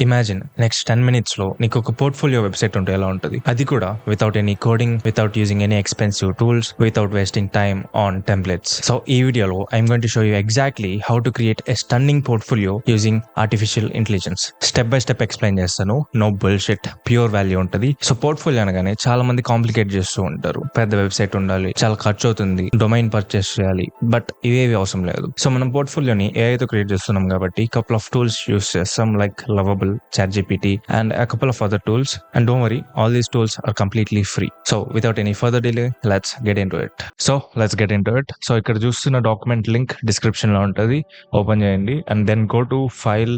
Imagine next 10 minutes లో నీకు ఒక పోర్ట్ఫోలియో వెబ్సైట్ ఉంటే ఎలా ఉంటుంది, అది కూడా without any coding, without using any expensive tools, without wasting time on templates. So ఈ వీడియోలో I'm going to show you exactly how to create a stunning portfolio using artificial intelligence. Step by step explain చేస్తాను, no bullshit, pure value ఉంటుంది. So portfolio అనగానే చాలా మంది complicate చేస్తూ ఉంటారు. పెద్ద వెబ్సైట్ ఉండాలి, చాలా ఖర్చు అవుతుంది, డొమైన్ పర్చేస్ చేయాలి, బట్ ఇవేవి అవసరం లేదు. సో మనం పోర్ట్ఫోలియోని ఏఐతో క్రియేట్ చేస్తున్నాం కాబట్టి కపుల్ ఆఫ్ టూల్స్ యూస్ చేస్తాం, like lovable, ChatGPT, and a couple of other tools. And don't worry, all these tools are completely free. So without any further delay, let's get into it. So ఇక్కడ చూస్తున్న document link description లో ఉంటుంది, open చేయండి and then go to file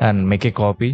and make a copy.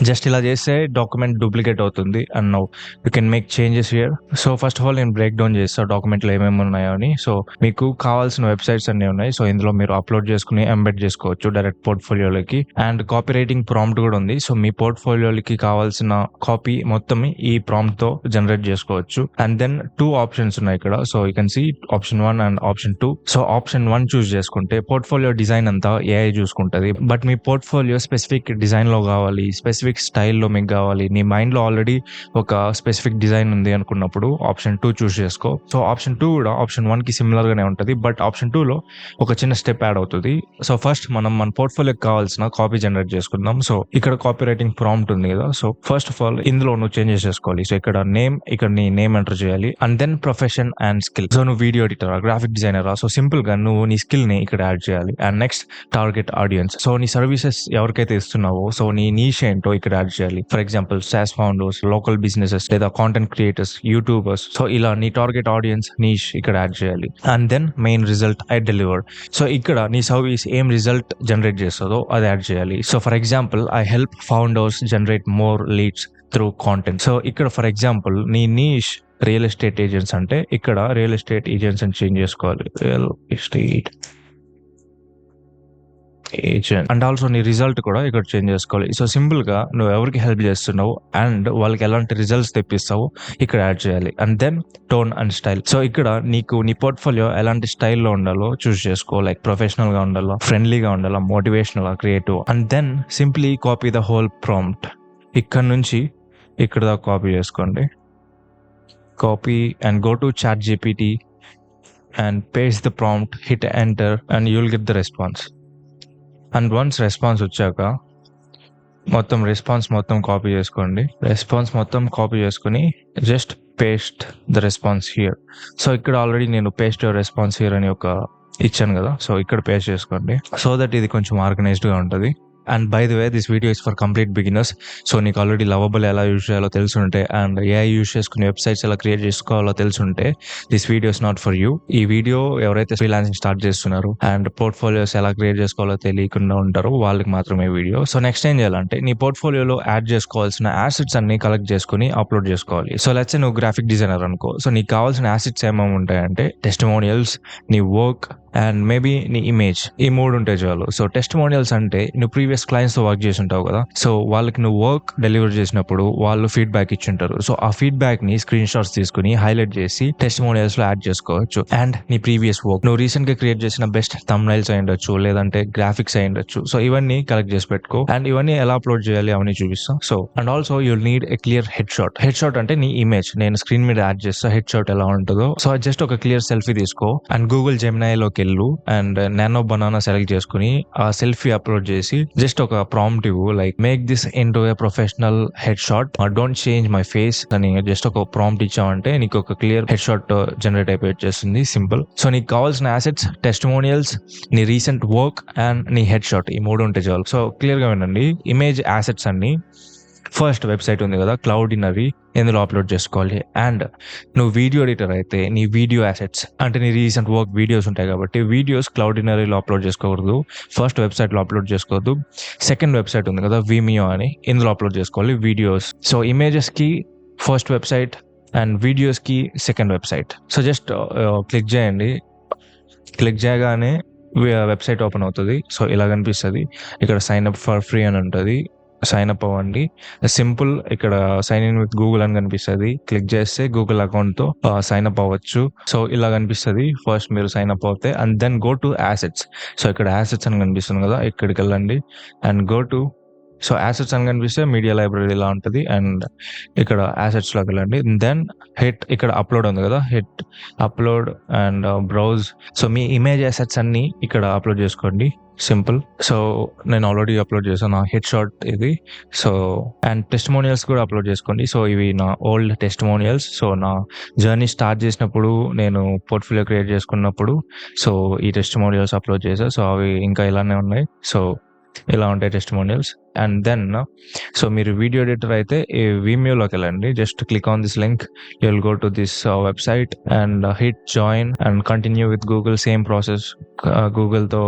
Just ఇలా చేస్తే document duplicate అవుతుంది and now you can make changes here. So first of all నేను break down చేస్తాను డాక్యుమెంట్లో ఏమేమి ఉన్నాయో అని. సో మీకు కావాల్సిన వెబ్సైట్స్ అన్ని ఉన్నాయి. సో ఇందులో మీరు అప్లోడ్ చేసుకుని ఎంబెడ్ చేసుకోవచ్చు డైరెక్ట్ పోర్ట్ఫోలియోలోకి. అండ్ కాపీ రైటింగ్ ప్రాంప్ట్ కూడా ఉంది. సో మీ పోర్ట్ఫోలియోలకి కావాల్సిన కాపీ మొత్తం ఈ ప్రాంప్ట్ తో జనరేట్ చేసుకోవచ్చు. అండ్ దెన్ 2 ఆప్షన్స్ ఉన్నాయి ఇక్కడ. So you can see option 1 and option 2. So option 1 choose చేసుకుంటే పోర్ట్ఫోలియో డిజైన్ అంతా ఏఐ చూసుకుంటుంది. బట్ మీ పోర్ట్ఫోలియో స్పెసిఫిక్ డిజైన్ లో కావాలి, స్పెసిఫిక్ స్టైల్లో మీకు కావాలి, నీ మైండ్ లో ఆల్రెడీ ఒక స్పెసిఫిక్ డిజైన్ ఉంది అనుకున్నప్పుడు ఆప్షన్ 2 చూస్ చేసుకో. సో ఆప్షన్ 2 కూడా ఆప్షన్ 1 కి సిమిలర్ గానే ఉంటుంది, బట్ ఆప్షన్ 2 లో ఒక చిన్న స్టెప్ యాడ్ అవుతుంది. సో ఫస్ట్ మనం మన పోర్ట్ఫోలియోకి కావాల్సిన కాపీ జనరేట్ చేసుకుందాం. సో ఇక్కడ కాపీ రైటింగ్ ప్రాంప్ట్ ఉంది కదా. సో ఫస్ట్ ఆఫ్ ఆల్ ఇందులో నువ్వు చేంజెస్ చేసుకోవాలి. సో ఇక్కడ నేమ్, ఇక్కడ నీ నేమ్ ఎంటర్ చేయాలి. And then profession and skill. So నువ్వు వీడియో ఎడిటరా, గ్రాఫిక్ డిజైనరా, సో సింపుల్ గా నువ్వు నీ స్కిల్ ని ఇక్కడ యాడ్ చేయాలి. And next target audience. So నీ సర్వీసెస్ ఎవరికైతే ఇస్తున్నావో సో నీ నీష్ ఏంటో ఇక్కడ యాడ్ చేయాలి. For example SaaS founders, local businesses లేదా కాంటెంట్ క్రియేటర్స్, యూట్యూబర్స్. సో ఇలా నీ టార్గెట్ ఆడియన్స్ నీష్ ఇక్కడ యాడ్ చేయాలి. And then main result I deliver. So ఇక్కడ నీ సర్వీస్ ఏం రిజల్ట్ జనరేట్ చేస్తుందో అది యాడ్ చేయాలి. So for example I help founders generate more leads through content. So ఇక్కడ ఫర్ ఎగ్జాంపుల్ నీ నీష్ రియల్ ఎస్టేట్ ఏజెంట్స్ అంటే ఇక్కడ రియల్ ఎస్టేట్ ఏజెంట్స్ అని చేంజ్ చేసుకోవాలి, real estate agent. And also నీ రిజల్ట్ కూడా ఇక్కడ చేంజ్ చేసుకోవాలి. సో సింపుల్ గా నువ్వు ఎవరికి హెల్ప్ చేస్తున్నావు అండ్ వాళ్ళకి ఎలాంటి రిజల్ట్స్ తెప్పిస్తావు ఇక్కడ యాడ్ చేయాలి. And then tone and style. So ఇక్కడ నీకు నీ పోర్ట్ఫోలియో ఎలాంటి స్టైల్లో ఉండాలో చూస్ చేసుకో, లైక్ ప్రొఫెషనల్ గా ఉండాలా, ఫ్రెండ్లీగా ఉండాలా, motivational, creative. And then simply copy the whole prompt. ఇక్కడ నుంచి ఇక్కడ దాకా కాపీ చేసుకోండి, copy and go to ChatGPT and paste the prompt, hit enter and you will get the response. And once response వచ్చాక రెస్పాన్స్ మొత్తం copy చేసుకోండి. Response మొత్తం copy చేసుకుని just paste the response here. So ఇక్కడ already నేను paste your response here అని ఒక ఇచ్చాను కదా. సో ఇక్కడ పేస్ట్ చేసుకోండి సో దట్ ఇది కొంచెం ఆర్గనైజ్డ్గా ఉంటుంది. And by the way this video is for complete beginners. So నీకు ఆల్రెడీ లవబుల్ ఎలా యూజ్ చేయాలో తెలుసుంటే అండ్ ఏఐ యూజ్ చేసుకుని వెబ్సైట్స్ ఎలా క్రియేట్ చేసుకోవాలో తెలుసుంటే this video is not for you. ఈ వీడియో ఎవరైతే ఫ్రీలాన్సింగ్ స్టార్ట్ చేస్తున్నారు అండ్ పోర్ట్ఫోలియోస్ ఎలా క్రియేట్ చేసుకోవాలో తెలియకుండా ఉంటారో వాళ్ళకి మాత్రమే వీడియో. సో నెక్స్ట్ ఏం చేయాలంటే నీ పోర్ట్ఫోలియోలో యాడ్ చేసుకోవాల్సిన యాసెట్స్ అన్ని కలెక్ట్ చేసుకుని అప్లోడ్ చేసుకోవాలి. సో లెట్స్ సే నువ్వు గ్రాఫిక్ డిజైనర్ అనుకో. సో నీకు కావాల్సిన యాసెట్స్ ఏమేమి ఉంటాయంటే టెస్టిమోనియల్స్, నీ వర్క్ అండ్ మేబీ నీ ఇమేజ్. ఈ 3 ఉంటే చాలు. సో టెస్టిమోనియల్స్ అంటే నువ్వు ప్రీవియస్ క్లయింట్స్ తో వర్క్ చేసి ఉంటావు కదా. సో వాళ్ళకి నువ్వు వర్క్ డెలివర్ చేసినప్పుడు వాళ్ళు ఫీడ్బ్యాక్ ఇచ్చింటారు. సో ఆ ఫీడ్బ్యాక్ ని స్క్రీన్ షాట్స్ తీసుకుని హైలైట్ చేసి టెస్టిమోనియల్స్ లో యాడ్ చేసుకోవచ్చు. అండ్ నీ ప్రీవియస్ వర్క్, నువ్వు రీసెంట్ గా క్రియేట్ చేసిన బెస్ట్ థంబ్నైల్స్ అయి ఉండొచ్చు, లేదంటే గ్రాఫిక్స్ అయి ఉండొచ్చు. సో ఇవన్నీ కలెక్ట్ చేసి పెట్టుకో అండ్ ఇవన్నీ ఎలా అప్లోడ్ చేయాలి అవన్నీ చూపిస్తాం. So and also you'll need a clear head shot. Head shot అంటే నీ ఇమేజ్ నేను స్క్రీన్ మీద యాడ్ చేస్తా, హెడ్ షాట్ ఎలా ఉంటుందో. సో జస్ట్ ఒక క్లియర్ సెల్ఫీ తీసుకో అండ్ గూగుల్ జెమినైలోకి వెళ్ళు అండ్ నానో బనానా సెలెక్ట్ చేసుకుని ఆ సెల్ఫీ అప్లోడ్ చేసి జస్ట్ ఒక ప్రాంప్ట్ ఇవ్వు, like make this into a professional head shot, don't change my face అని జస్ట్ ఒక ప్రాంప్ట్ ఇచ్చావంటే నీకు ఒక క్లియర్ హెడ్ షాట్ జనరేట్ అయిపోయి వచ్చేస్తుంది. సింపుల్. సో నీకు కావాల్సిన యాసెట్స్ టెస్టిమోనియల్స్, నీ రీసెంట్ వర్క్ అండ్ నీ హెడ్ షాట్, ఈ 3 ఉంటే చాలు. సో క్లియర్ గా వినండి. ఇమేజ్ యాసెట్స్ అన్ని ఫస్ట్ వెబ్సైట్ ఉంది కదా క్లౌడినరీ, ఇందులో అప్లోడ్ చేసుకోవాలి. అండ్ నువ్వు వీడియో ఎడిటర్ అయితే నీ వీడియో అసెట్స్ అంటే నీ రీసెంట్ వర్క్ వీడియోస్ ఉంటాయి కాబట్టి వీడియోస్ క్లౌడినరీలో అప్లోడ్ చేసుకోకూడదు, ఫస్ట్ వెబ్సైట్లో అప్లోడ్ చేసుకోవద్దు. సెకండ్ వెబ్సైట్ ఉంది కదా Vimeo అని, ఇందులో అప్లోడ్ చేసుకోవాలి వీడియోస్. సో ఇమేజెస్కి ఫస్ట్ వెబ్సైట్ అండ్ వీడియోస్కి second website. So just click చేయండి. క్లిక్ చేయగానే వెబ్సైట్ ఓపెన్ అవుతుంది. సో ఇలా కనిపిస్తుంది. ఇక్కడ సైన్ అప్ ఫర్ ఫ్రీ అని ఉంటుంది, సైన్ అప్ అవ్వండి. సింపుల్. ఇక్కడ సైన్ ఇన్ విత్ గూగుల్ అని కనిపిస్తుంది, క్లిక్ చేస్తే గూగుల్ అకౌంట్ తో సైన్ అప్ అవ్వచ్చు. సో ఇలా కనిపిస్తుంది. ఫస్ట్ మీరు సైన్ అప్ అవుతే and then go to assets. So ఇక్కడ యాసెట్స్ అని కనిపిస్తుంది కదా, ఇక్కడికి వెళ్ళండి and go to so assets అని కనిపిస్తే మీడియా లైబ్రరీ ఇలా ఉంటుంది. అండ్ ఇక్కడ యాసెట్స్ లోకి వెళ్ళండి. దెన్ హిట్ ఇక్కడ అప్లోడ్ ఉంది కదా, hit upload and browse. So me image assets అన్ని ఇక్కడ అప్లోడ్ చేసుకోండి, సింపుల్. సో నేను ఆల్రెడీ అప్లోడ్ చేశాను నా హెడ్ షాట్ ఇది. సో అండ్ టెస్టిమోనియల్స్ కూడా అప్లోడ్ చేసుకోండి. సో ఇవి నా ఓల్డ్ టెస్టిమోనియల్స్. సో నా జర్నీ స్టార్ట్ చేసినప్పుడు నేను పోర్ట్ఫోలియో క్రియేట్ చేసుకున్నప్పుడు సో ఈ టెస్టిమోనియల్స్ అప్లోడ్ చేశాను. సో అవి ఇంకా ఇలానే ఉన్నాయి. సో ఇలా ఉంటాయి టెస్టిమోనియల్స్. అండ్ దెన్ సో మీరు వీడియో ఎడిటర్ అయితే ఈ విమియోలోకి వెళ్ళండి. Just click on this link, you will go to this website and hit join and continue with Google. Same process, గూగుల్తో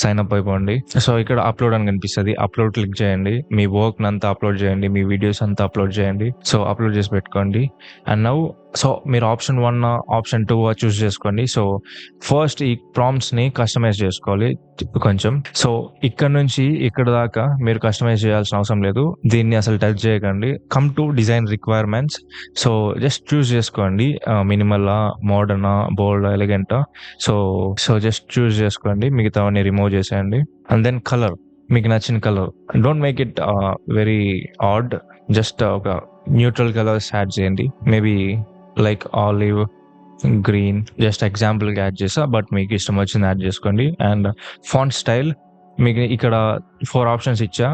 సైన్ అప్ అయిపోండి. సో ఇక్కడ అప్లోడ్ అని కనిపిస్తుంది, అప్లోడ్ క్లిక్ చేయండి. మీ వర్క్ అంతా అప్లోడ్ చేయండి, మీ వీడియోస్ అంతా అప్లోడ్ చేయండి. సో అప్లోడ్ చేసి పెట్టుకోండి. అండ్ నౌ సో మీరు ఆప్షన్ 1 ఆప్షన్ 2 చూస్ చేసుకోండి. సో ఫస్ట్ ఈ ప్రాంప్ట్స్ ని కస్టమైజ్ చేసుకోవాలి కొంచెం. సో ఇక్కడ నుంచి ఇక్కడ దాకా మీరు కస్టమైజ్ చేయాల్సిన అవసరం లేదు, దీన్ని అసలు టచ్ చేయకండి. Come to design requirements. So just choose చేసుకోండి, minimal, modern, bold, elegant. So so just choose చేసుకోండి, మిగతావన్నీ రిమూవ్ చేసేయండి. అండ్ దెన్ కలర్, మీకు నచ్చిన colour. Don't make it very odd, just ఒక న్యూట్రల్ కలర్స్ యాడ్ చేయండి. Maybe like olive green, just example గా add చేసా, బట్ మీకు ఇష్టం వచ్చింది యాడ్ చేసుకోండి. అండ్ ఫాంట్ స్టైల్ మీకు ఇక్కడ 4 ఆప్షన్స్ ఇచ్చా,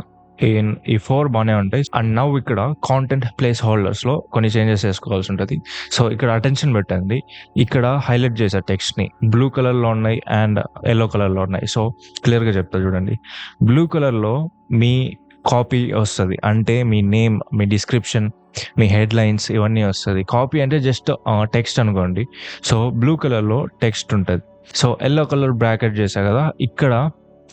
ఈ 4 బాగానే ఉంటాయి. అండ్ నౌ ఇక్కడ కాంటెంట్ ప్లేస్ హోల్డర్స్ లో కొన్ని చేంజెస్ చేసుకోవాల్సి ఉంటుంది. సో ఇక్కడ అటెన్షన్ పెట్టండి, ఇక్కడ హైలైట్ చేసా టెక్స్ట్ ని, బ్లూ కలర్ లో ఉన్నాయి అండ్ ఎల్లో కలర్ లో ఉన్నాయి. సో క్లియర్ గా చెప్తా చూడండి. బ్లూ కలర్ లో మీ కాపీ వస్తుంది, అంటే మీ నేమ్, మీ డిస్క్రిప్షన్, మీ హెడ్ లైన్స్ ఇవన్నీ వస్తుంది. కాపీ అంటే జస్ట్ టెక్స్ట్ అనుకోండి. సో బ్లూ కలర్లో టెక్స్ట్ ఉంటుంది. సో ఎల్లో కలర్ బ్రాకెట్ చేసా కదా, ఇక్కడ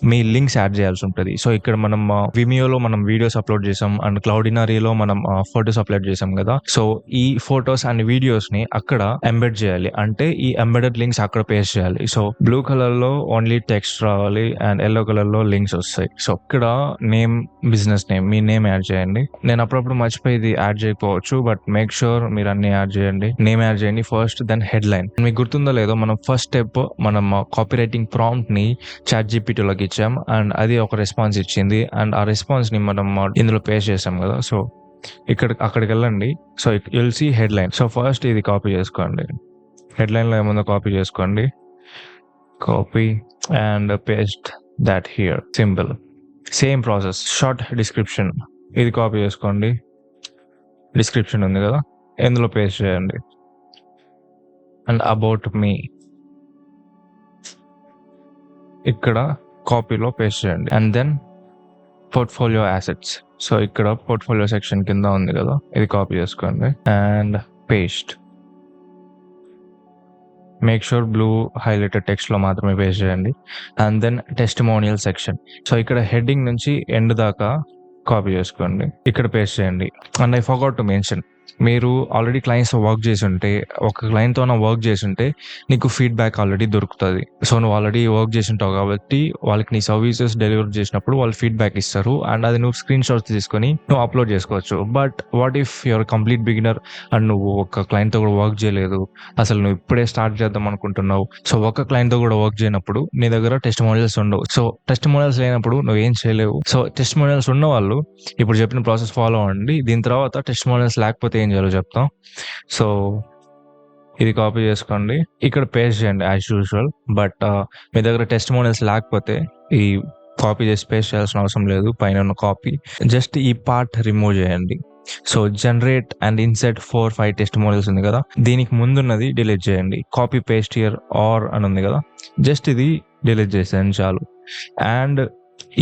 మీ లింక్స్ యాడ్ చేయాల్సి ఉంటుంది. సో ఇక్కడ మనం విమియోలో మనం వీడియోస్ అప్లోడ్ చేసాం అండ్ క్లౌడినరీలో మనం ఫొటోస్ అప్లోడ్ చేసాం కదా. సో ఈ ఫొటోస్ అండ్ వీడియోస్ ని అక్కడ ఎంబెడ్ చేయాలి, అంటే ఈ ఎంబెడెడ్ లింక్స్ అక్కడ పేస్ట్ చేయాలి. సో బ్లూ కలర్ లో ఓన్లీ టెక్స్ట్ రావాలి అండ్ ఎల్లో కలర్ లో లింక్స్ వస్తాయి. సో ఇక్కడ నేమ్, బిజినెస్ నేమ్, మీ నేమ్ యాడ్ చేయండి. నేను అప్పుడప్పుడు మర్చిపోయి ఇది యాడ్ చేయకపోవచ్చు, బట్ మేక్ షూర్ మీరు అన్ని యాడ్ చేయండి. నేమ్ యాడ్ చేయండి ఫస్ట్, దెన్ హెడ్ లైన్. మీకు గుర్తుందో లేదో, మనం ఫస్ట్ స్టెప్ మనం కాపీ రైటింగ్ ప్రాంప్ట్ ని ChatGPT లోకి ఇచ్చాం అండ్ అది ఒక రెస్పాన్స్ ఇచ్చింది అండ్ ఆ రెస్పాన్స్ ని మనం ఇందులో పేస్ట్ చేసాం కదా. సో అక్కడికి వెళ్ళండి. So you'll see headline. So first ఇది కాపీ చేసుకోండి, హెడ్ లైన్ లో ఏముందో కాపీ చేసుకోండి, copy and paste that here, simple. Same process. Short description, ఇది కాపీ చేసుకోండి, డిస్క్రిప్షన్ ఉంది కదా, ఇందులో పేస్ట్ చేయండి. అండ్ అబౌట్ మీ ఇక్కడ కాపీలో పేస్ట్ చేయండి. And then portfolio assets. So ఇక్కడ పోర్ట్ఫోలియో సెక్షన్ కింద ఉంది కదా, ఇది కాపీ చేసుకోండి and paste. Make sure blue highlighted text లో మాత్రమే పేస్ట్ చేయండి. And then testimonial section. So ఇక్కడ హెడ్డింగ్ నుంచి ఎండ్ దాకా కాపీ చేసుకోండి, ఇక్కడ పేస్ట్ చేయండి. And I forgot to mention, మీరు ఆల్రెడీ క్లయింట్స్ వర్క్ చేసి ఉంటే, ఒక క్లయింట్తో వర్క్ చేసి ఉంటే నీకు ఫీడ్బ్యాక్ ఆల్రెడీ దొరుకుతుంది. సో నువ్వు ఆల్రెడీ వర్క్ చేసి ఉంటావు కాబట్టి వాళ్ళకి నీ సర్వీసెస్ డెలివర్ చేసినప్పుడు వాళ్ళు ఫీడ్బ్యాక్ ఇస్తారు అండ్ అది నువ్వు స్క్రీన్ షాట్స్ తీసుకొని నువ్వు అప్లోడ్ చేసుకోవచ్చు. But what if your complete beginner and నువ్వు ఒక క్లయింట్తో కూడా వర్క్ చేయలేదు, అసలు నువ్వు ఇప్పుడే స్టార్ట్ చేద్దాం అనుకుంటున్నావు. సో ఒక క్లయింట్తో కూడా వర్క్ చేయనప్పుడు నీ దగ్గర టెస్టిమోనియల్స్ ఉండవు. సో టెస్టిమోనియల్స్ లేనప్పుడు నువ్వు ఏం చేయలేవు. సో టెస్టిమోనియల్స్ ఉన్న వాళ్ళు ఇప్పుడు చెప్పిన ప్రాసెస్ ఫాలో అవ్వండి. దీని తర్వాత టెస్టిమోనియల్స్ లేకపోతే ఏం చేయాలో చెప్తాం. సో ఇది కాపీ చేసుకోండి, ఇక్కడ పేస్ట్ చేయండి యాజ్ యూజువల్. బట్ మీ దగ్గర టెస్టిమోనియల్స్ లేకపోతే ఈ కాపీ చేసి పేస్ట్ చేయాల్సిన అవసరం లేదు. పైన ఉన్న కాపీ జస్ట్ ఈ పార్ట్ రిమూవ్ చేయండి. So generate and INCET 4-5 testimonials ఉంది కదా, దీనికి ముందున్నది డిలీట్ చేయండి. కాపీ పేస్ట్ హియర్ ఆర్ అని ఉంది కదా, జస్ట్ ఇది డిలీట్ చేసేయండి చాలు. అండ్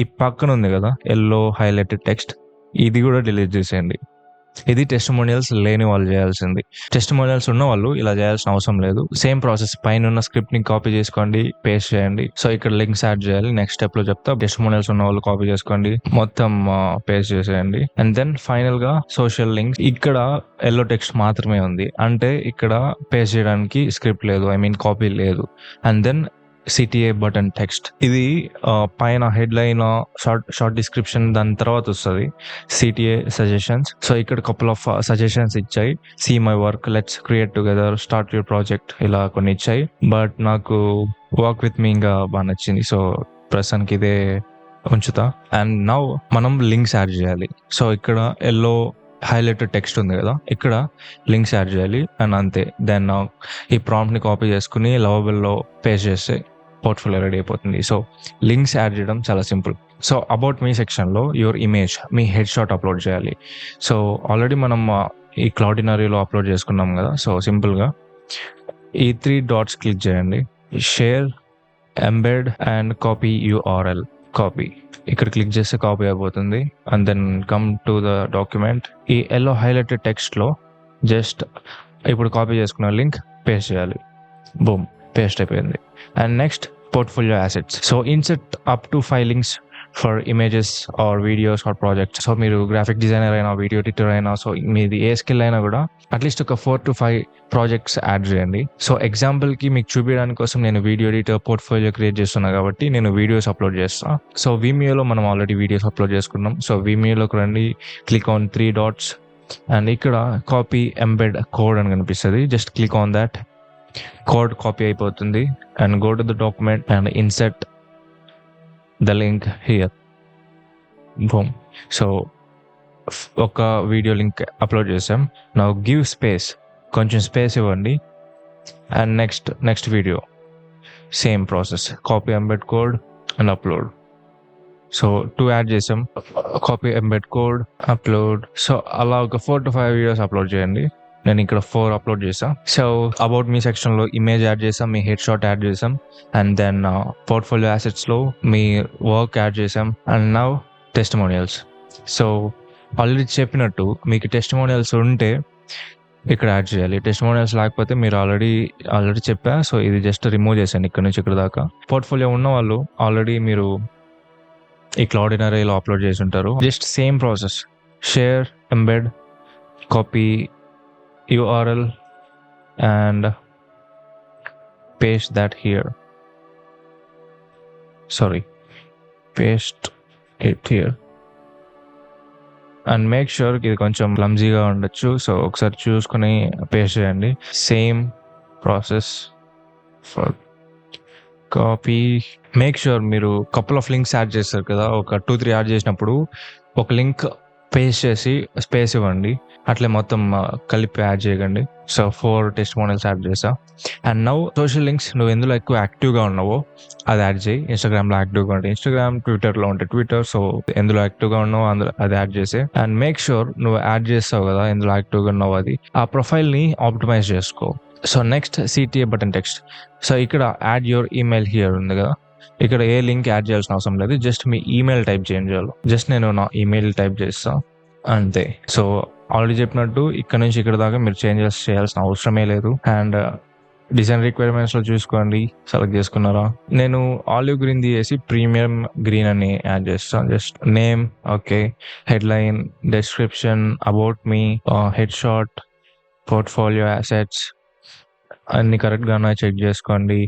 ఈ పక్కన ఉంది కదా ఎల్లో హైలైటెడ్ టెక్స్ట్, ఇది కూడా డిలీట్ చేసేయండి. ఇది టెస్టిమోనియల్స్ లేని వాళ్ళు చేయాల్సింది. టెస్టిమోనియల్స్ ఉన్న వాళ్ళు ఇలా చేయాల్సిన అవసరం లేదు. సేమ్ ప్రాసెస్, పైన ఉన్న స్క్రిప్ట్ ని కాపీ చేసుకోండి, పేస్ట్ చేయండి. సో ఇక్కడ లింక్స్ యాడ్ చేయాలి, నెక్స్ట్ స్టెప్ లో చెప్తా. టెస్టిమోనియల్స్ ఉన్న వాళ్ళు కాపీ చేసుకోండి, మొత్తం పేస్ట్ చేసేయండి. అండ్ దెన్ ఫైనల్ గా సోషల్ లింక్స్. ఇక్కడ ఎల్లో టెక్స్ట్ మాత్రమే ఉంది, అంటే ఇక్కడ పేస్ట్ చేయడానికి స్క్రిప్ట్ లేదు, ఐ మీన్ కాపీ లేదు. And then CTA button text, ఇది పైన హెడ్ లైన్, షార్ట్ డిస్క్రిప్షన్, దాని తర్వాత వస్తుంది CTA సజెషన్స్. సో ఇక్కడ కపుల్ ఆఫ్ సజెషన్స్ ఇచ్చాయి. See my work, let's create together, start your project, ఇలా కొన్ని ఇచ్చాయి. బట్ నాకు వర్క్ విత్ మీ ఇంకా బాగా నచ్చింది. సో ప్రస్తుతానికి ఇదే ఉంచుతా. అండ్ నౌ మనం లింక్స్ యాడ్ చేయాలి. సో ఇక్కడ ఎల్లో హైలైటెడ్ టెక్స్ట్ ఉంది కదా, ఇక్కడ లింక్స్ యాడ్ చేయాలి అండ్ అంతే. దెన్ ఈ ప్రాంప్ట్ని కాపీ చేసుకుని లవబుల్లో పేస్ట్ చేస్తే పోర్ట్ఫోలియో రెడీ అయిపోతుంది. సో లింక్స్ యాడ్ చేయడం చాలా సింపుల్. సో అబౌట్ మీ సెక్షన్లో your image, me head shot upload చేయాలి. సో ఆల్రెడీ మనం ఈ క్లౌడినరీలో అప్లోడ్ చేసుకున్నాం కదా. సో సింపుల్గా ఈ 3 డాట్స్ క్లిక్ చేయండి, share, embed and copy URL. Copy ఇక్కడ క్లిక్ చేస్తే కాపీ అయిపోతుంది. And then come to the document. ఈ ఎల్లో హైలైటెడ్ టెక్స్ట్లో జస్ట్ ఇప్పుడు కాపీ చేసుకున్న లింక్ పేస్ట్ చేయాలి. బూమ్, పేస్ట్ అయిపోయింది. And next portfolio assets. So insert up to 5 links for images or videos or projects. So మీరు graphic designer అయినా, video editor అయినా, so మీది ఏ స్కిల్ అయినా కూడా అట్లీస్ట్ ఒక 4 to 5 ప్రాజెక్ట్స్ యాడ్ చేయండి. సో ఎగ్జాంపుల్కి మీకు చూపించడానికి కోసం నేను వీడియో ఎడిటర్ పోర్ట్ఫోలియో క్రియేట్ చేస్తున్నా కాబట్టి నేను వీడియోస్ అప్లోడ్ చేస్తాను. సో విమియోలో మనం ఆల్రెడీ వీడియోస్ అప్లోడ్ చేసుకున్నాం. సో విమియోలోకి రండి, క్లిక్ ఆన్ 3 డాట్స్ అండ్ ఇక్కడ కాపీ ఎంబెడ్ కోడ్ అని కనిపిస్తుంది. Just click on that. Code copy అయిపోతుంది. And go to the document and insert the link here. Boom. So ఒక వీడియో లింక్ అప్లోడ్ చేసాం. Now give space, కొంచెం space ఇవ్వండి. And next video same process, copy embed code and upload. So 2 add చేసాం, copy embed code, upload. So అలా ఒక 4 to 5 videos upload చేయండి. నేను ఇక్కడ 4 అప్లోడ్ చేసాం. సో అబౌట్ మీ సెక్షన్లో ఇమేజ్ యాడ్ చేసాం, మీ హెడ్ షాట్ యాడ్ చేసాం, అండ్ దెన్ పోర్ట్ఫోలియో అసెట్స్లో మీ వర్క్ యాడ్ చేసాం. And now testimonials. So already చెప్పినట్టు మీకు టెస్టిమోనియల్స్ ఉంటే ఇక్కడ యాడ్ చేయాలి. టెస్టిమోనియల్స్ లేకపోతే మీరు ఆల్రెడీ చెప్పా. సో ఇది జస్ట్ రిమూవ్ చేశాను ఇక్కడ నుంచి ఇక్కడ దాకా. పోర్ట్ఫోలియో ఉన్న వాళ్ళు ఆల్రెడీ మీరు ఈ క్లౌడినరీలో అప్లోడ్ చేసి ఉంటారు. Just same process, share, embed, copy URL and paste that here. Paste it here and make sure ఇది కొంచెం క్లమ్జీగా ఉండొచ్చు. సో ఒకసారి చూసుకొని పేస్ట్ చేయండి. Same process for copy. Make sure మీరు కపుల్ ఆఫ్ లింక్స్ యాడ్ చేస్తారు కదా, ఒక 2-3 యాడ్ చేసినప్పుడు ఒక లింక్ పేస్ట్ చేసి స్పేస్ ఇవ్వండి. అట్లే మొత్తం కలిపి యాడ్ చేయకండి. సో 4 టెస్టిమోనియల్స్ యాడ్ చేసా. అండ్ నౌ సోషల్ లింక్స్, నువ్వు ఎందులో ఎక్కువ యాక్టివ్గా ఉన్నావో అది యాడ్ చేయి. ఇన్స్టాగ్రామ్లో యాక్టివ్గా ఉంటే ఇన్స్టాగ్రామ్, ట్విట్టర్లో ఉంటే ట్విట్టర్. సో ఎందులో యాక్టివ్గా ఉన్నావో అందులో అది యాడ్ చేసే. అండ్ మేక్ షూర్ నువ్వు యాడ్ చేస్తావు కదా ఎందులో యాక్టివ్గా ఉన్నావో అది, ఆ ప్రొఫైల్ని ఆప్టిమైజ్ చేసుకో. So next CTA button text. So ఇక్కడ యాడ్ యువర్ ఈమెయిల్ హియర్ ఉంది కదా, ఇక్కడ ఏ లింక్ యాడ్ చేయాల్సిన అవసరం లేదు. జస్ట్ మీ ఈమెయిల్ టైప్ చేయండి చాలు. జస్ట్ నేను నా ఈమెయిల్ టైప్ చేస్తా అంతే. సో ఆల్రెడీ చెప్పినట్టు ఇక్కడ నుంచి ఇక్కడ దాకా మీరు చేంజెస్ చేయాల్సిన అవసరమే లేదు. అండ్ డిజైన్ రిక్వైర్మెంట్స్లో చూసుకోండి, సెలెక్ట్ చేసుకున్నారా. నేను ఆలివ్ గ్రీన్ తీసేసి ప్రీమియం గ్రీన్ అని యాడ్ చేస్తాను. Just name, okay, headline, description, about me, head shot, portfolio assets అన్ని కరెక్ట్గా ఉన్నాయి చెక్ చేసుకోండి.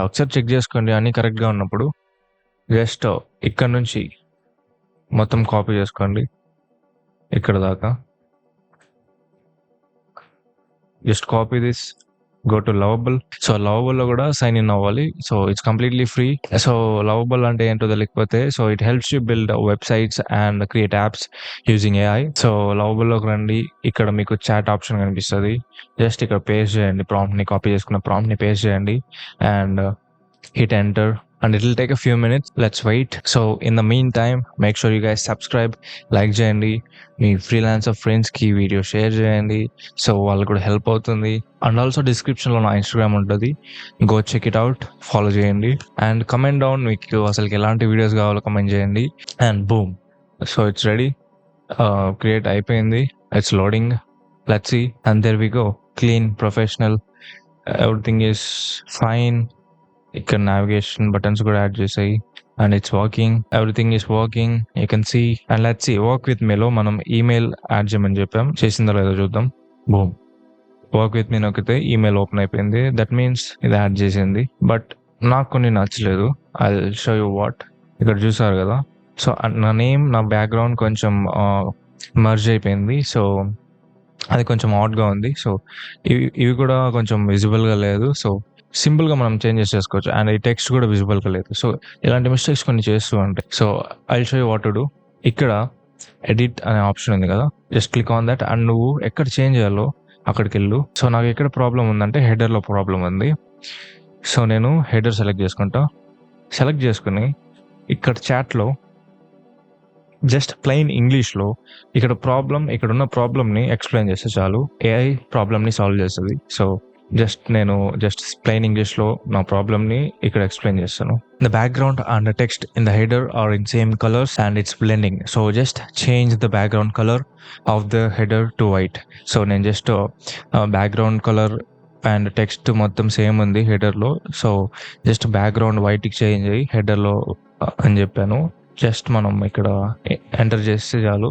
ఒకసారి చెక్ చేసుకోండి. అన్ని కరెక్ట్గా ఉన్నప్పుడు జస్ట్ ఇక్కడ నుంచి మొత్తం కాపీ చేసుకోండి ఇక్కడ దాకా. Just copy this, go to lovable. So లవబుల్లో కూడా సైన్ ఇన్ అవ్వాలి. So it's completely free. So lovable అంటే ఏంటో తెలియకపోతే, so it helps you build websites and create apps using AI. So లవబుల్లోకి రండి, ఇక్కడ మీకు చాట్ ఆప్షన్ కనిపిస్తుంది. జస్ట్ ఇక్కడ పేస్ట్ చేయండి, ప్రాంప్ట్ని కాపీ చేసుకున్న ప్రాంప్ట్ని పేస్ట్ చేయండి and hit enter. And it will take a few minutes. Let's wait. So in the meantime, make sure you guys subscribe, like చేయండి, మీ ఫ్రీలాన్సర్ ఫ్రెండ్స్కి వీడియో షేర్ చేయండి. సో వాళ్ళు కూడా హెల్ప్ అవుతుంది. అండ్ ఆల్సో డిస్క్రిప్షన్లో నా ఇన్స్టాగ్రామ్ ఉంటుంది, go check it out, follow చేయండి. అండ్ కమెంట్ డౌన్ మీకు అసలు ఎలాంటి వీడియోస్ కావాలో కమెంట్ చేయండి. And boom, so it's ready, create అయిపోయింది. It's loading, let's see. And there we go, clean, professional, everything is fine. ఇక్కడ నావిగేషన్ బటన్స్ కూడా add చేసాయి and it's working, everything is working, you can see. And let's see, work with మీలో మనం email add చేయమని చెప్పాం, చేసిందో లేదో చూద్దాం. బూమ్, వర్క్ విత్ మీ నొక్కితే ఈమెయిల్ ఓపెన్ అయిపోయింది. దట్ మీన్స్ ఇది యాడ్ చేసింది. బట్ నాకు కొన్ని నచ్చలేదు. I will show you what. ఇక్కడ చూసారు కదా, సో నా నేమ్, నా బ్యాక్గ్రౌండ్ కొంచెం మర్జ్ అయిపోయింది. సో అది కొంచెం ఆడ్గా ఉంది. సో ఇవి కూడా కొంచెం విజిబుల్గా లేదు. సో సింపుల్గా మనం చేంజెస్ చేసుకోవచ్చు అండ్ ఈ టెక్స్ట్ కూడా విజిబుల్గా లేదు. సో ఇలాంటి మిస్టేక్స్ కొన్ని చేస్తూ ఉంటాయి. So I show you what to do. ఇక్కడ ఎడిట్ అనే ఆప్షన్ ఉంది కదా, just click on that and నువ్వు ఎక్కడ చేంజ్ చేయాలో అక్కడికి వెళ్ళు. సో నాకు ఎక్కడ ప్రాబ్లం ఉందంటే హెడర్లో ప్రాబ్లం ఉంది. సో నేను హెడర్ సెలెక్ట్ చేసుకుంటా. సెలెక్ట్ చేసుకుని ఇక్కడ చాట్లో జస్ట్ ప్లెయిన్ ఇంగ్లీష్లో ఇక్కడ ఉన్న ప్రాబ్లమ్ని ఎక్స్ప్లెయిన్ చేస్తే చాలు, ఏఐ ప్రాబ్లమ్ని సాల్వ్ చేస్తుంది. సో నేను ప్లెయిన్ ఇంగ్లీష్లో నా ప్రాబ్లమ్ని ఇక్కడ ఎక్స్ప్లెయిన్ చేస్తాను. The background and the text in the header are in same colours and it's blending. So just change the background colour of the header to white. So నేను just background colour and text మొత్తం same ఉంది హెడర్లో. So just background వైట్కి change అయ్యి హెడర్లో అని చెప్పాను. Just మనం ఇక్కడ ఎంటర్ చేస్తే చాలు,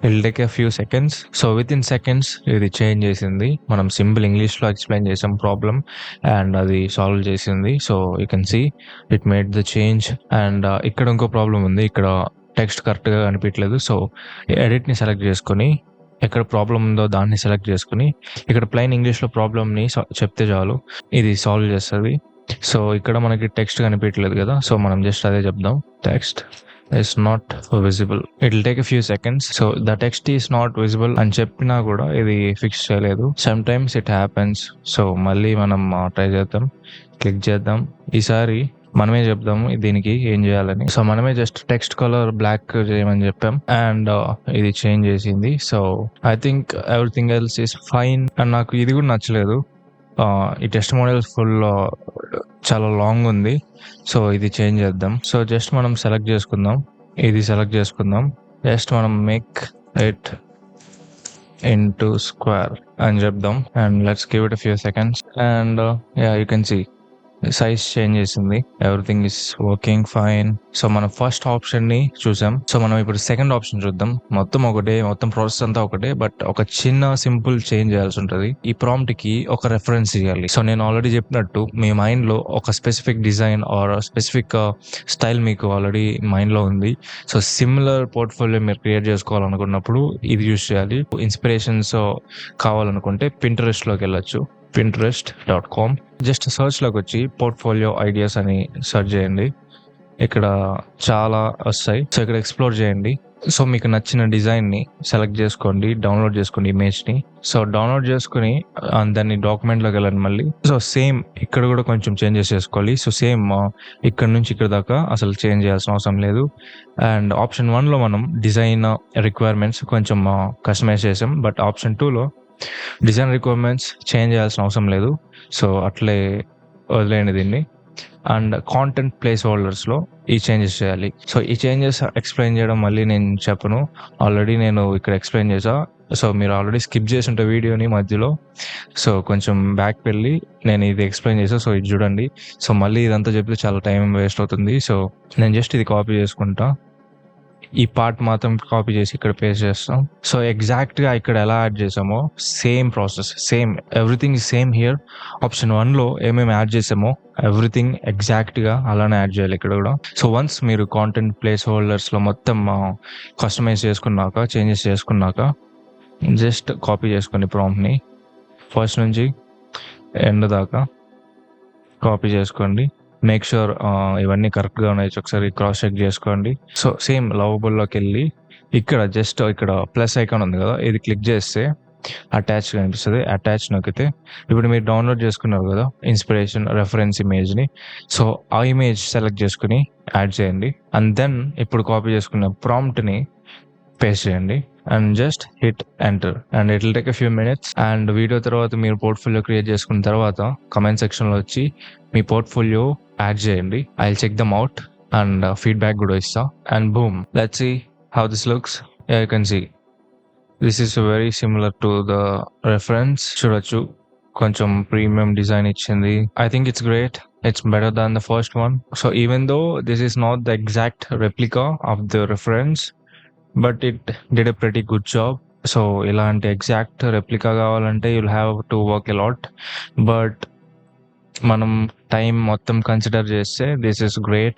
I'll take a few seconds. So within seconds ఇది చేంజ్ చేసింది. మనం సింపుల్ ఇంగ్లీష్లో ఎక్స్ప్లెయిన్ చేసాం ప్రాబ్లం అండ్ అది సాల్వ్ చేసింది. So you can see it made the change. And ఇక్కడ ఇంకో ప్రాబ్లం ఉంది, ఇక్కడ టెక్స్ట్ కరెక్ట్గా కనిపించలేదు. సో ఎడిట్ని సెలెక్ట్ చేసుకొని ఎక్కడ ప్రాబ్లం ఉందో దాన్ని సెలెక్ట్ చేసుకుని ఇక్కడ ప్లెయిన్ ఇంగ్లీష్లో ప్రాబ్లమ్ని చెప్తే చాలు, ఇది సాల్వ్ చేస్తుంది. సో ఇక్కడ మనకి టెక్స్ట్ కనిపించలేదు కదా, సో మనం జస్ట్ అదే చెప్దాం, text is not visible. It will take a few seconds. So the text is not visible అని చెప్పినా కూడా ఇది ఫిక్స్ చేయలేదు. Some times it happens. So మళ్ళీ మనం ట్రై చేద్దాం, క్లిక్ చేద్దాం. ఈసారి మనమే చెప్దాము దీనికి ఏం చేయాలని. సో మనమే జస్ట్ టెక్స్ట్ కలర్ బ్లాక్ చేయమని చెప్పాం అండ్ ఇది చేంజ్ చేసింది. So I think everything else is fine. And నాకు ఇది కూడా నచ్చలేదు, ఈ టెస్ట్ మోడల్ ఫుల్ చాలా లాంగ్ ఉంది. సో ఇది చేంజ్ చేద్దాం. సో జస్ట్ మనం సెలెక్ట్ చేసుకుందాం, ఇది సెలెక్ట్ చేసుకుందాం. జస్ట్ మనం మేక్ ఇట్ ఇంటూ స్క్వేర్ అని చెప్దాం and let's give it a few seconds and yeah you can see size change చేసింది. Everything is working fine. So మనం ఫస్ట్ ఆప్షన్ ని చూసాం. సో మనం ఇప్పుడు సెకండ్ ఆప్షన్ చూద్దాం. మొత్తం ప్రాసెస్ అంతా ఒకటే, బట్ ఒక చిన్న సింపుల్ చేంజ్ చేయాల్సి ఉంటుంది. ఈ ప్రాంప్ట్ కి ఒక రెఫరెన్స్ ఇవ్వాలి. సో నేను ఆల్రెడీ చెప్పినట్టు మీ మైండ్ లో ఒక specific design or specific style మీకు ఆల్రెడీ మైండ్ లో ఉంది. సో సిమిలర్ పోర్ట్ఫోలియో మీరు క్రియేట్ చేసుకోవాలనుకున్నప్పుడు ఇది యూజ్ చేయాలి. ఇన్స్పిరేషన్స్ కావాలనుకుంటే Pinterest లోకి వెళ్ళొచ్చు, pinterest.com. జస్ట్ సర్చ్లోకి వచ్చి పోర్ట్ఫోలియో ఐడియాస్ అని సెర్చ్ చేయండి. ఇక్కడ చాలా వస్తాయి. సో ఇక్కడ ఎక్స్ప్లోర్ చేయండి. సో మీకు నచ్చిన డిజైన్ని సెలెక్ట్ చేసుకోండి, డౌన్లోడ్ చేసుకోండి ఇమేజ్ని. సో డౌన్లోడ్ చేసుకుని దాన్ని డాక్యుమెంట్లోకి వెళ్ళండి మళ్ళీ. సో సేమ్ ఇక్కడ కూడా కొంచెం చేంజెస్ చేసుకోవాలి. సో సేమ్ ఇక్కడ నుంచి ఇక్కడ దాకా అసలు చేంజ్ చేయాల్సిన అవసరం లేదు. అండ్ ఆప్షన్ 1లో మనం డిజైన్ రిక్వైర్మెంట్స్ కొంచెం కస్టమైజ్ చేసాం, బట్ ఆప్షన్ 2లో డిజైన్ రిక్వైర్మెంట్స్ చేంజ్ చేయాల్సిన అవసరం లేదు. సో అట్లే వదిలేయండి దీన్ని. అండ్ కాంటెంట్ ప్లేస్ హోల్డర్స్లో ఈ చేంజెస్ చేయాలి. సో ఈ చేంజెస్ ఎక్స్ప్లెయిన్ చేయడం మళ్ళీ నేను చెప్పను, ఆల్రెడీ నేను ఇక్కడ ఎక్స్ప్లెయిన్ చేసా. సో మీరు ఆల్రెడీ స్కిప్ చేసి ఉంటే వీడియోని మధ్యలో. సో కొంచెం బ్యాక్ వెళ్ళి నేను ఇది ఎక్స్ప్లెయిన్ చేసా. సో ఇది చూడండి. సో మళ్ళీ ఇదంతా చెప్తే చాలా టైం వేస్ట్ అవుతుంది. సో నేను జస్ట్ ఇది కాపీ చేసుకుంటా, ఈ పార్ట్ మాత్రం కాపీ చేసి ఇక్కడ పేస్ట్ చేస్తాం. సో ఎగ్జాక్ట్గా ఇక్కడ ఎలా యాడ్ చేసామో same process, same everything same here. Option 1లో ఏమేమి యాడ్ చేసామో ఎవ్రీథింగ్ ఎగ్జాక్ట్గా అలానే యాడ్ చేయాలి ఇక్కడ కూడా. సో వన్స్ మీరు కాంటెంట్ ప్లేస్ హోల్డర్స్లో మొత్తం కస్టమైజ్ చేసుకున్నాక, చేంజెస్ చేసుకున్నాక జస్ట్ కాపీ చేసుకోండి ప్రాంప్ట్ని ఫస్ట్ నుంచి ఎండ్ దాకా కాపీ చేసుకోండి. మేక్ షూర్ ఇవన్నీ కరెక్ట్గా ఉన్నాయి, ఒకసారి క్రాస్ చెక్ చేసుకోండి. సో సేమ్ లవబుల్లోకి వెళ్ళి ఇక్కడ జస్ట్ ఇక్కడ ప్లస్ ఐకాన్ ఉంది కదా, ఇది క్లిక్ చేస్తే అటాచ్ కనిపిస్తుంది. అటాచ్ నొక్కితే ఇప్పుడు మీరు డౌన్లోడ్ చేసుకున్నారు కదా ఇన్స్పిరేషన్ రెఫరెన్స్ ఇమేజ్ని. సో ఆ ఇమేజ్ సెలెక్ట్ చేసుకుని యాడ్ చేయండి. అండ్ దెన్ ఇప్పుడు కాపీ చేసుకున్న ప్రాంప్ట్ని పేస్ట్ చేయండి and just hit enter and it will take a few minutes. And video తర్వాత మీరు పోర్ట్ఫోలియో క్రియేట్ చేసుకున్న తర్వాత కమెంట్ సెక్షన్లో వచ్చి మీ పోర్ట్ఫోలియో యాడ్ చేయండి. I will check them out and feedback కూడా ఇస్తా. And boom, let's see how this looks. You can see this is very similar to the reference. చూడొచ్చు కొంచెం ప్రీమియం డిజైన్ ఇచ్చింది. I think it's great. It's better than the first one. So even though this is not the exact replica of the reference, but it did a pretty good job. So ఇలాంటి exact replica కావాలంటే you'll have to work a lot, but మనం time మొత్తం consider చేస్తే this is great.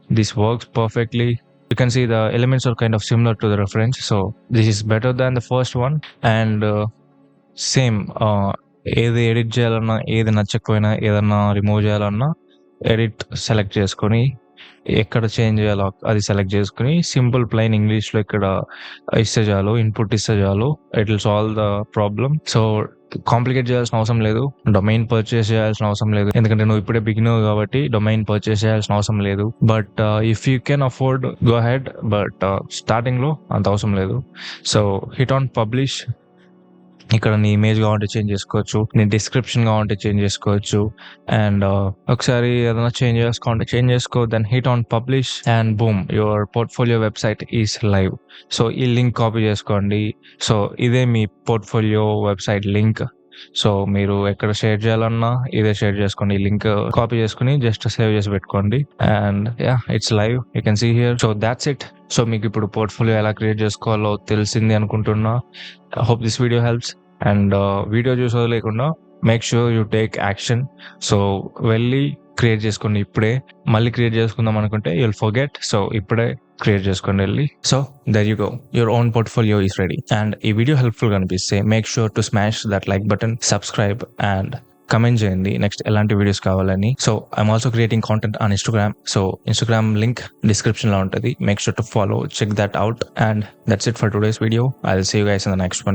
This works perfectly. You can see the elements are kind of similar to the reference, so this is better than the first one. And same ఏది edit చేయాలన్నా, ఏది నచ్చకపోయినా, ఏదన్నా remove చేయాలన్నా edit select చేసుకొని ఎక్కడ change చేయాలో అది సెలెక్ట్ చేసుకుని సింపుల్ ప్లెయిన్ ఇంగ్లీష్లో ఇక్కడ ఇస్తే చాలు, ఇన్పుట్ ఇస్తే చాలు, it will solve the problem. So complicate చేయాల్సిన అవసరం లేదు, డొమైన్ పర్చేస్ చేయాల్సిన అవసరం లేదు, ఎందుకంటే నువ్వు ఇప్పుడే బిగినర్ కాబట్టి డొమైన్ పర్చేస్ చేయాల్సిన అవసరం లేదు. But if you can afford go head, but స్టార్టింగ్లో అంత అవసరం లేదు. So hit on publish. ఇక్కడ నీ ఇమేజ్ కావాలంటే చేంజ్ చేసుకోవచ్చు, నీ డిస్క్రిప్షన్ కావాలంటే చేంజ్ చేసుకోవచ్చు, అండ్ ఒకసారి ఏదైనా చేంజ్ చేసుకోవాలంటే చేంజ్ చేసుకో. Then hit on publish and boom, your portfolio website is live. So ఈ లింక్ కాపీ చేసుకోండి. సో ఇదే మీ పోర్ట్ఫోలియో వెబ్సైట్ లింక్. సో మీరు ఎక్కడ షేర్ చేయాలన్నా ఇదే షేర్ చేసుకోండి, ఈ లింక్ కాపీ చేసుకుని జస్ట్ సేవ్ చేసి పెట్టుకోండి. And yeah, it's live, you can see here. So that's it. So మీకు ఇప్పుడు పోర్ట్ఫోలియో ఎలా క్రియేట్ చేసుకోవాలో తెలిసింది అనుకుంటున్నా. Hope this video helps. And video చూసి వదిలేకుండా make sure you take action. So వెళ్ళి క్రియేట్ చేసుకోండి ఇప్పుడే. మళ్ళీ క్రియేట్ చేసుకుందాం అనుకుంటే యుల్ ఫర్గెట్. సో ఇప్పుడే క్రియేట్ చేసుకోండి వెళ్ళి. So there you go, your own portfolio is ready. And ఈ వీడియో హెల్ప్ఫుల్ అనిపిస్తే make sure to smash that like button, subscribe and comment చేయండి నెక్స్ట్ ఎలాంటి వీడియోస్ కావాలని. So I'm also creating content on Instagram. So Instagram link description లో ఉంటుంది, make sure to follow, check that out. And that's it for today's video. I will see you guys in the next one.